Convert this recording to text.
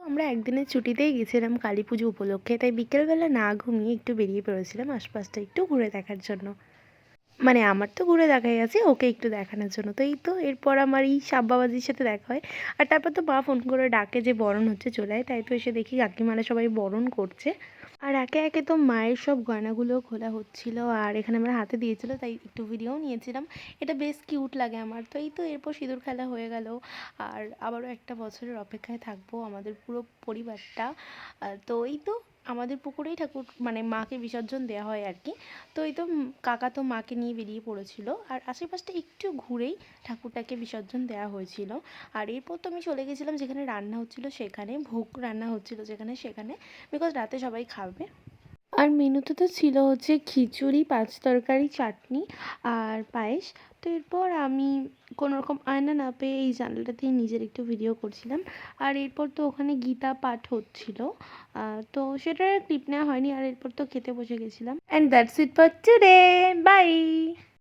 আমরা একদিনের ছুটিতেই গেছিলাম কালী পুজো উপলক্ষে, তাই বিকেলবেলা না ঘুমিয়ে একটু বেরিয়ে পড়েছিলাম আশপাশটা একটু ঘুরে দেখার জন্য। মানে আমার তো ঘুরে দেখাই আছে, ওকে একটু দেখানোর জন্য। তো এই তো এরপর আমার এই সাব বাবাজির সাথে দেখা হয়। আর তারপর তো মা ফোন করে ডাকে যে বরণ হচ্ছে চলে আয়, তাই তো এসে দেখি কাকিমারা সবাই বরণ করছে। আর একে একে তো মায়ের সব গয়নাগুলো খোলা হচ্ছিল, আর এখানে আমরা হাতে দিয়েছিল, তাই একটু ভিডিও নিয়েছিলাম। এটা বেশ কিউট লাগে আমার। তো এই তো এরপর সিঁদুর খেলা হয়ে গেল। আর আবারও একটা বছরের অপেক্ষায় থাকবো আমাদের পুরো পরিবারটা। তো এই তো আমাদের পুকুরেই ঠাকুর মানে মাকে বিসর্জন দেওয়া হয় আর কি। তো এই তো কাকা তো মাকে নিয়ে বেরিয়ে পড়েছিল, আর আশেপাশটা একটু ঘুরেই ঠাকুরটাকে বিসর্জন দেওয়া হয়েছিল। আর এরপর তো আমি চলে গেছিলাম যেখানে রান্না হচ্ছিল সেখানে, ভোগ রান্না হচ্ছিল যেখানে সেখানে, বিকজ রাতে সবাই খাবে। আর মেনুতে তো ছিল হচ্ছে খিচুড়ি, পাঁচ তরকারি, চাটনি আর পায়েস। তো এরপর আমি কোনোরকম আয়না না পেয়ে এই জানলাটাতেই নিজের একটু ভিডিও করছিলাম। আর এরপর তো ওখানে গীতা পাঠ হচ্ছিল, তো সেটার ক্লিপ নেওয়া হয়নি। আর এরপর তো খেতে বসে গেছিলাম। And that's it for today. By.